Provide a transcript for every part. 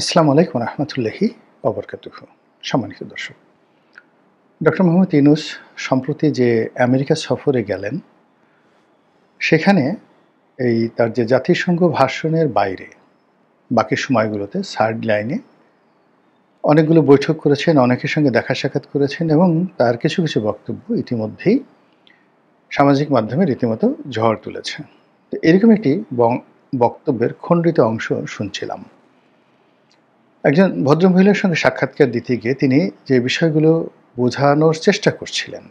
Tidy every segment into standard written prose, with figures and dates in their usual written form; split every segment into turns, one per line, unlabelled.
আসসালামু আলাইকুম রহমতুল্লাহি ওবরকাতুহু। সম্মানিত দর্শক, ডক্টর মোহাম্মদ ইউনূস সম্প্রতি যে আমেরিকা সফরে গেলেন, সেখানে তার যে জাতিসংঘ ভাষণের বাইরে বাকি সময়গুলোতে সাইড লাইনে অনেকগুলো বৈঠক করেছেন, অনেকের সঙ্গে দেখা সাক্ষাৎ করেছেন এবং তার কিছু কিছু বক্তব্য ইতিমধ্যেই সামাজিক মাধ্যমে রীতিমতো ঝড় তুলেছে। তো এরকম একটি বক্তব্যের খণ্ডিত অংশ শুনছিলাম। একজন ভদ্রমহিলার সঙ্গে সাক্ষাৎকার দিতে গিয়ে তিনি যে বিষয়গুলো বোঝানোর চেষ্টা করছিলেন,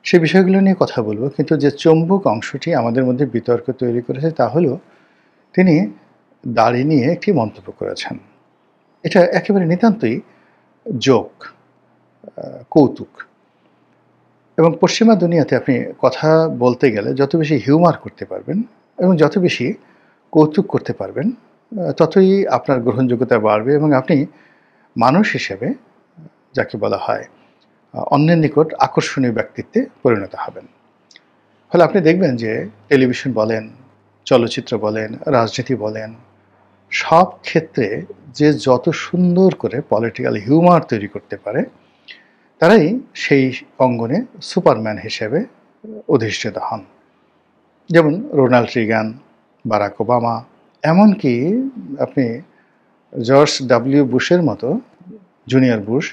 সেই বিষয়গুলো নিয়ে কথা বলব। কিন্তু যে চৌম্বক অংশটি আমাদের মধ্যে বিতর্ক তৈরি করেছে তা হলো, তিনি দাড়ি নিয়ে একটি মন্তব্য করেছেন। এটা একেবারে নিতান্তই জোক, কৌতুক। এবং পশ্চিমা দুনিয়াতে আপনি কথা বলতে গেলে যত বেশি হিউমার করতে পারবেন এবং যত বেশি কৌতুক করতে পারবেন, ততই আপনার গ্রহণযোগ্যতা বাড়বে এবং আপনি মানুষ হিসেবে, যাকে বলা হয়, অন্যের নিকট আকর্ষণীয় ব্যক্তিত্বে পরিণত হবেন। ফলে আপনি দেখবেন যে টেলিভিশন বলেন, চলচ্চিত্র বলেন, রাজনীতি বলেন, সব ক্ষেত্রে যে যত সুন্দর করে পলিটিক্যাল হিউমার তৈরি করতে পারে, তারাই সেই অঙ্গনে সুপারম্যান হিসেবে অধিষ্ঠিত হন। যেমন রোনাল্ড রিগান, বারাক ওবামা, এমনকি আপনি জর্জ ডব্লিউ বুশের মতো, জুনিয়র বুশ,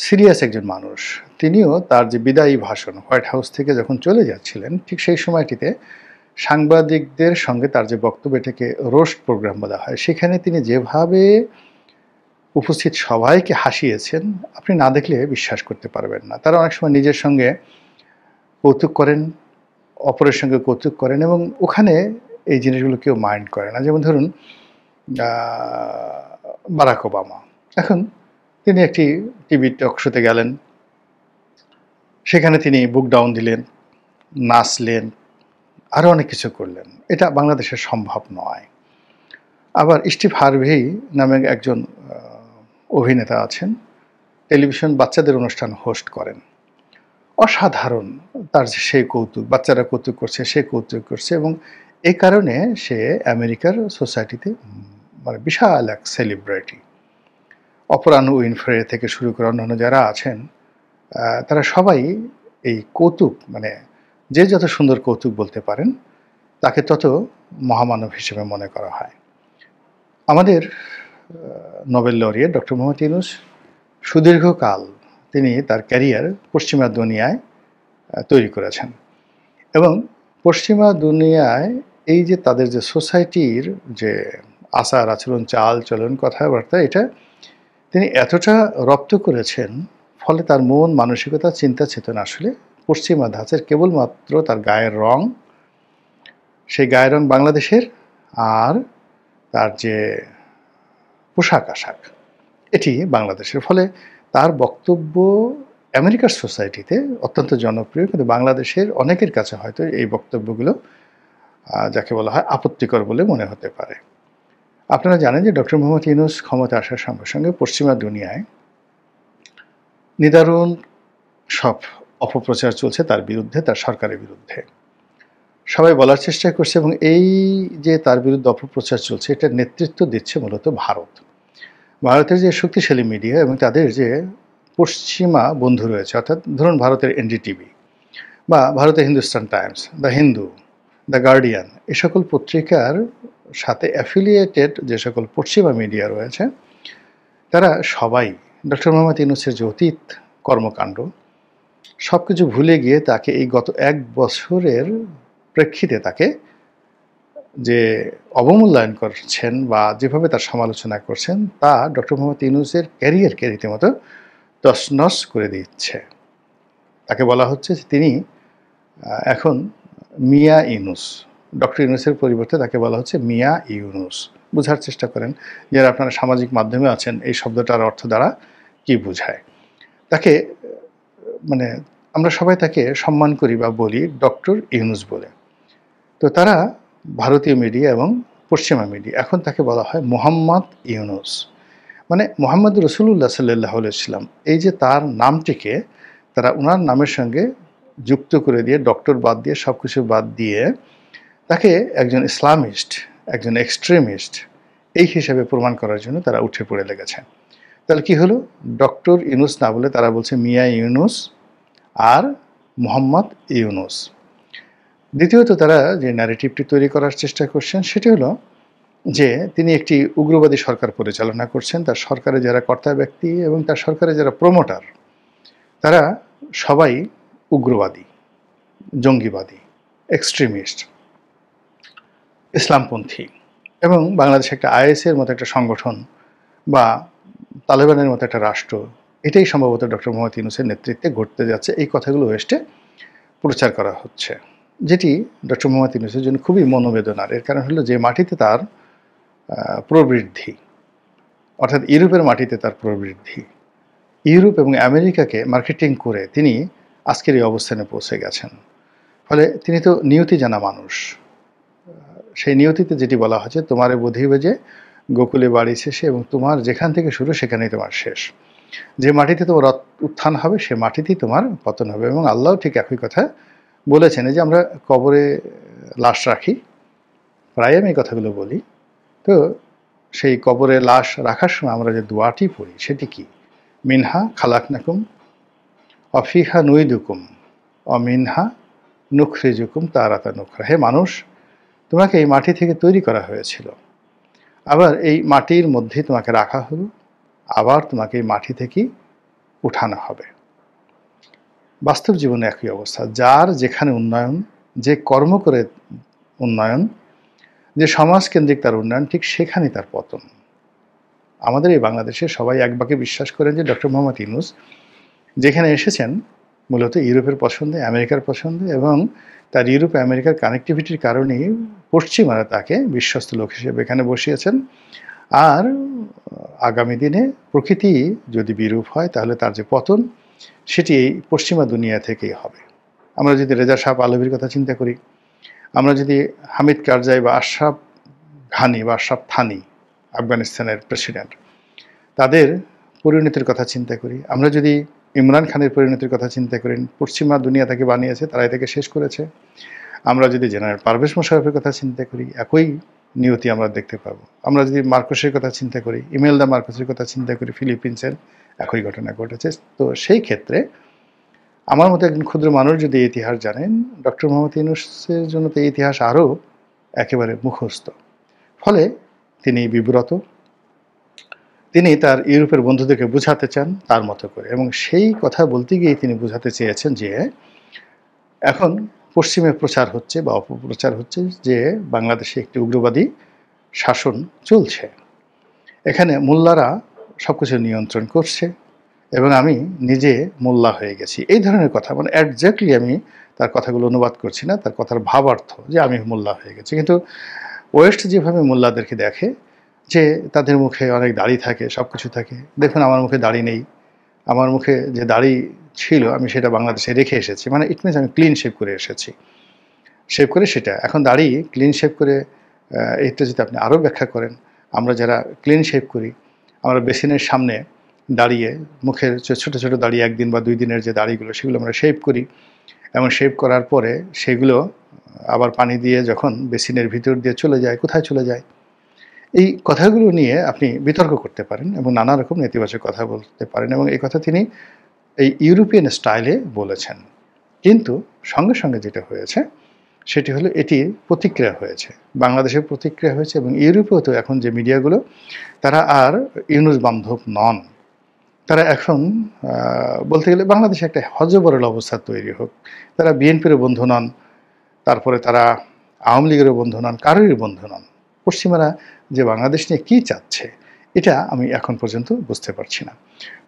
সিরিয়াস একজন মানুষ। তিনিও তার যে বিদায়ী ভাষণ হোয়াইট হাউস থেকে যখন চলে যাচ্ছিলেন, ঠিক সেই সময়টিতে সাংবাদিকদের সঙ্গে তার যে বক্তব্য, এটাকে রোস্ট প্রোগ্রাম বলা হয়, সেখানে তিনি যেভাবে উপস্থিত সবাইকে হাসিয়েছেন, আপনি না দেখলে বিশ্বাস করতে পারবেন না। তারা অনেক সময় নিজের সঙ্গে কৌতুক করেন, অপরের সঙ্গে কৌতুক করেন এবং ওখানে এই জিনিসগুলো কেউ মাইন্ড করে না। যেমন ধরুন বারাক ওবামা, এখন তিনি একটি টিভি টক শোতে গেলেন, সেখানে তিনি বুক ডাউন দিলেন, নাচলেন, আরও অনেক কিছু করলেন। এটা বাংলাদেশে সম্ভব নয়। আবার স্টিভ হার্ভি নামে একজন অভিনেতা আছেন, টেলিভিশন বাচ্চাদের অনুষ্ঠান হোস্ট করেন। অসাধারণ তার যে সেই কৌতুক, বাচ্চারা কৌতুক করছে, সে কৌতুক করছে এবং এই কারণে সে আমেরিকার সোসাইটিতে মানে বিশাল এক সেলিব্রিটি। অপরাহ্ন উইনফ্রে থেকে শুরু করে অন্যান্য যারা আছেন, তারা সবাই এই কৌতুক, মানে যে যত সুন্দর কৌতুক বলতে পারেন, তাকে তত মহামানব হিসেবে মনে করা হয়। আমাদের Nobel laureate doctor Mohammad Yunus সুদীর্ঘকাল তিনি তার ক্যারিয়ার পশ্চিমা দুনিয়ায় তৈরি করেছেন এবং পশ্চিমা দুনিয়ায় এই যে তাদের যে সোসাইটির যে আচার আচরণ, চাল চলন, কথাবার্তা, এটা তিনি এতটা রপ্ত করেছেন, ফলে তার মন মানসিকতা, চিন্তা চেতনা আসলে পশ্চিমা ধাঁচের। কেবলমাত্র তার গায়ের রং, সেই গায়ের রং বাংলাদেশের, আর তার যে পোশাক আশাক এটি বাংলাদেশের। ফলে তার বক্তব্য আমেরিকার সোসাইটিতে অত্যন্ত জনপ্রিয়, কিন্তু বাংলাদেশের অনেকের কাছে হয়তো এই বক্তব্যগুলো যাকে বলা হয় আপত্তিকর বলে মনে হতে পারে। আপনারা জানেন যে ডক্টর মোহাম্মদ ইউনূস ক্ষমতা আসার সঙ্গে সঙ্গে পশ্চিমা দুনিয়ায় নিদারুণ সব অপপ্রচার চলছে তার বিরুদ্ধে, তার সরকারের বিরুদ্ধে। সবাই বলার চেষ্টা করছে এবং এই যে তার বিরুদ্ধে অপপ্রচার চলছে, এটার নেতৃত্ব দিচ্ছে মূলত ভারত। ভারতের যে শক্তিশালী মিডিয়া এবং তাদের যে পশ্চিমা বন্ধু রয়েছে, অর্থাৎ ধরুন ভারতের এনডিটিভি বা ভারতের Hindustan Times, the Hindu, the Guardian, এ সকল পত্রিকার সাথে অ্যাফিলিয়েটেড যে সকল পশ্চিমা মিডিয়া রয়েছে, তারা সবাই ডক্টর মোহাম্মদ ইউনূসের যে অতীত কর্মকাণ্ড সব কিছু ভুলে গিয়ে তাকে এই গত 1 বছরের প্রেক্ষিতে তাকে যে অবমূল্যায়ন করছেন বা যেভাবে তার সমালোচনা করছেন, তা ডক্টর মোহাম্মদ ইউনূসের ক্যারিয়ারকে রীতিমতো তছনছ করে দিচ্ছে। তাকে বলা হচ্ছে যে তিনি এখন মিয়া ইউনূস। ডক্টর ইউনূসের পরিবর্তে তাকে বলা হচ্ছে মিয়া ইউনূস। বোঝার চেষ্টা করেন, যারা আপনারা সামাজিক মাধ্যমে আছেন, এই শব্দটার অর্থ দ্বারা কী বোঝায়। তাকে মানে আমরা সবাই তাকে সম্মান করি বা বলি ডক্টর ইউনূস বলে। তো তারা ভারতীয় মিডিয়া এবং পশ্চিমা মিডিয়া এখন তাকে বলা হয় মোহাম্মদ ইউনূস, মানে মোহাম্মদ রসুলুল্লাহ সাল্লাল্লাহু আলাইহি ওয়াসাল্লাম। এই যে তার নামটিকে তারা ওনার নামের সঙ্গে যুক্ত করে দিয়ে, ডক্টর বাদ দিয়ে, সব কিছু বাদ দিয়ে তাকে একজন ইসলামিস্ট, একজন এক্সট্রিমিস্ট, এই হিসাবে প্রমাণ করার জন্য তারা উঠে পড়ে লেগেছে। তাহলে কি হলো, ডক্টর ইউনুস না বলে তারা বলছে মিয়া ইউনুস আর মোহাম্মদ ইউনুস। দ্বিতীয়ত তারা যে ন্যারেটিভটি তৈরি করার চেষ্টা করছেন সেটি হলো যে তিনি একটি উগ্রবাদী সরকার পরিচালনা করছেন, তার সরকারে যারা কর্তা ব্যক্তি এবং তার সরকারে যারা প্রমোটার তারা সবাই উগ্রবাদী, জঙ্গিবাদী, এক্সট্রিমিস্ট, ইসলামপন্থী, এবং বাংলাদেশে একটা আইএসের মতো একটা সংগঠন বা তালেবানের মতো একটা রাষ্ট্র, এটাই সম্ভবত ডক্টর মোহাম্মদ ইউনূসের নেতৃত্বে ঘটতে যাচ্ছে। এই কথাগুলো ওয়েস্টে প্রচার করা হচ্ছে, যেটি ডক্টর মোহাম্মদ ইউনূসের জন্য খুবই মনোবেদনার। এর কারণ হলো যে মাটিতে তার প্রবৃদ্ধি, অর্থাৎ ইউরোপের মাটিতে তার প্রবৃদ্ধি, ইউরোপ এবং আমেরিকাকে মার্কেটিং করে তিনি আজকের এই অবস্থানে পৌঁছে গেছেন। ফলে তিনি তো নিয়তি জানা মানুষ। সেই নিয়তিতে যেটি বলা হচ্ছে, তোমারে বোধিবে যে গোকুলে বাড়ি শেষে, এবং তোমার যেখান থেকে শুরু সেখানেই তোমার শেষ। যে মাটিতে তোমার উত্থান হবে সে মাটিতেই তোমার পতন হবে। এবং আল্লাহ ঠিক একই কথা বলেছেন। এই যে আমরা কবরে লাশ রাখি, প্রায় আমি এই কথাগুলো বলি, তো সেই কবরে লাশ রাখার সময় আমরা যে দোয়াটি পড়ি সেটি কি? মিনহা খালাকনাকুম অফিহা নুইদুকুম অমিনহা নুখরিজুকুম তারাতা নুখরা। হে মানুষ, তোমাকে এই মাটি থেকে তৈরি করা হয়েছিল, আবার এই মাটির মধ্যে তোমাকে রাখা হলো, আবার তোমাকে এই মাটি থেকে উঠানো হবে। বাস্তব জীবনে একই অবস্থা। যার যেখানে উন্নয়ন, যে কর্ম করে উন্নয়ন, যে সমাজকেন্দ্রিক তার উন্নয়ন, ঠিক সেখানেই তার পতন। আমাদের এই বাংলাদেশে সবাই এক বাক্যে বিশ্বাস করেন যে ডক্টর মোহাম্মদ ইউনূস যেখানে এসেছেন মূলত ইউরোপের পছন্দে, আমেরিকার পছন্দে, এবং তার ইউরোপ আমেরিকার কানেক্টিভিটির কারণেই পশ্চিমারা তাকে বিশ্বস্ত লোক হিসেবে এখানে বসিয়েছেন। আর আগামী দিনে প্রকৃতি যদি বিরূপ হয় তাহলে তার যে পতন সেটি এই পশ্চিমা দুনিয়া থেকেই হবে। আমরা যদি রেজা শাহ পাহলভীর কথা চিন্তা করি, আমরা যদি হামিদ কারজাই বা আশরাফ ঘানি বা আশরাফ থানি, আফগানিস্তানের প্রেসিডেন্ট, তাদের পরিণতির কথা চিন্তা করি, আমরা যদি ইমরান খানের পরিণতির কথা চিন্তা করেন, পশ্চিমা দুনিয়া তাকে বানিয়েছে, তারাই তাকে শেষ করেছে। আমরা যদি জেনারেল পারভেজ মোশাররফের কথা চিন্তা করি, একই নিয়তি আমরা দেখতে পাবো। আমরা যদি মার্কোসের কথা চিন্তা করি, ইমেলদা মার্কোসের কথা চিন্তা করি, ফিলিপিন্সের একই ঘটনা ঘটেছে। তো সেই ক্ষেত্রে আমার মতো একজন ক্ষুদ্র মানুষ যদি ইতিহাস জানেন, ডক্টর মোহাম্মদ ইউনূসের জন্য তো এই ইতিহাস আরও একেবারে মুখস্থ। ফলে তিনি বিব্রত, তিনি তার ইউরোপের বন্ধুদেরকে বোঝাতে চান তার মতো করে, এবং সেই কথা বলতে গিয়ে তিনি বোঝাতে চেয়েছেন যে এখন পশ্চিমে প্রচার হচ্ছে বা অপপ্রচার হচ্ছে যে বাংলাদেশে একটি উগ্রবাদী শাসন চলছে, এখানে মোল্লারা সব কিছু নিয়ন্ত্রণ করছে এবং আমি নিজে মোল্লা হয়ে গেছি। এই ধরনের কথা, মানে একজ্যাক্টলি আমি তার কথাগুলো অনুবাদ করছি না, তার কথার ভাবার্থ যে আমি মোল্লা হয়ে গেছি। কিন্তু ওয়েস্ট যেভাবে মোল্লাদেরকে দেখে যে তাদের মুখে অনেক দাড়ি থাকে, সব কিছু থাকে, দেখুন আমার মুখে দাড়ি নেই, আমার মুখে যে দাড়ি ছিল আমি সেটা বাংলাদেশে রেখে এসেছি, মানে ইট মিনস আমি ক্লিন শেভ করে এসেছি, শেভ করে সেটা এখন দাড়ি ক্লিন শেভ করে। এটা যদি আপনি আরও ব্যাখ্যা করেন, আমরা যারা ক্লিন শেভ করি, আমরা বেসিনের সামনে দাঁড়িয়ে মুখের ছোটো ছোটো দাড়ি, একদিন বা 2 দিনের যে দাড়িগুলো সেগুলো আমরা শেভ করি, এবং শেভ করার পরে সেগুলো আবার পানি দিয়ে যখন বেসিনের ভিতর দিয়ে চলে যায়, কোথায় চলে যায়? এই কথাগুলো নিয়ে আপনি বিতর্ক করতে পারেন এবং নানা রকম নেতিবাচক কথা বলতে পারেন, এবং এই কথা তিনি এই ইউরোপিয়ান স্টাইলে বলেছেন। কিন্তু সঙ্গে সঙ্গে যেটা হয়েছে সেটি হলো এটির প্রতিক্রিয়া হয়েছে, বাংলাদেশের প্রতিক্রিয়া হয়েছে, এবং ইউরোপেও তো এখন যে মিডিয়াগুলো তারা আর ইউনূস বান্ধব নন। তারা এখন বলতে গেলে বাংলাদেশে একটা হযবরল অবস্থা তৈরি হোক, তারা বিএনপিরও বন্ধু নন, তারপরে তারা আওয়ামী লীগেরও বন্ধু নন, কারোরই বন্ধু নন। পশ্চিমারা যে বাংলাদেশ নিয়ে কী চাচ্ছে এটা আমি এখন পর্যন্ত বুঝতে পারছি না।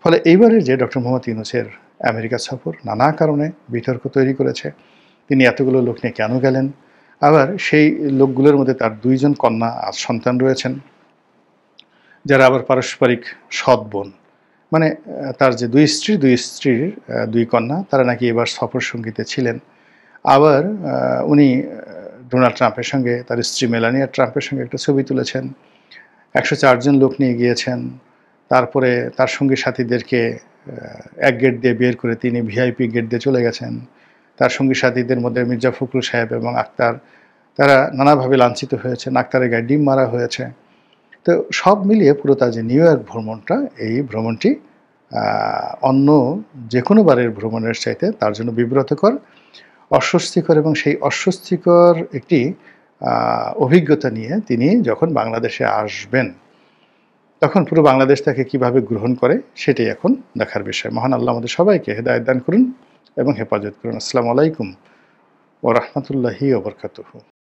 ফলে এইবারের যে ডক্টর মোহাম্মদ ইউনূসের আমেরিকা সফর নানা কারণে বিতর্ক তৈরি করেছে। তিনি এতগুলো লোক নিয়ে কেন গেলেন? আবার সেই লোকগুলোর মধ্যে তার 2 জন কন্যা আর সন্তান রয়েছেন, যারা আবার পারস্পরিক সৎ বোন, মানে তার যে 2 স্ত্রীর 2 কন্যা, তারা নাকি এবার সফর সঙ্গীতে ছিলেন। আবার উনি ডোনাল্ড ট্রাম্পের সঙ্গে, তার স্ত্রী মেলানিয়া ট্রাম্পের সঙ্গে একটা ছবি তুলেছেন, 104 জন লোক নিয়ে গিয়েছেন। তারপরে তার সঙ্গী সাথীদেরকে এক গেট দিয়ে বের করে তিনি ভিআইপি গেট দিয়ে চলে গেছেন। তার সঙ্গী সাথীদের মধ্যে মির্জা ফখরুল সাহেব এবং আক্তার, তারা নানাভাবে লাঞ্ছিত হয়েছেন, আক্তারের গায়ে ডিম মারা হয়েছে। তো সব মিলিয়ে পুরো তার যে নিউ ইয়র্ক ভ্রমণটা, এই ভ্রমণটি অন্য যে কোনো বারের ভ্রমণের চাইতে তার জন্য বিব্রতকর, অস্বস্তিকর, এবং সেই অস্বস্তিকর একটি অভিজ্ঞতা নিয়ে তিনি যখন বাংলাদেশে আসবেন, তখন পুরো বাংলাদেশ তাকে কীভাবে গ্রহণ করে সেটাই এখন দেখার বিষয়। মহান আল্লাহ আমাদের সবাইকে হেদায়েত দান করুন এবং হেফাজত করুন। আসসালামু আলাইকুম ওয়া রাহমাতুল্লাহি ওয়া বারাকাতুহু।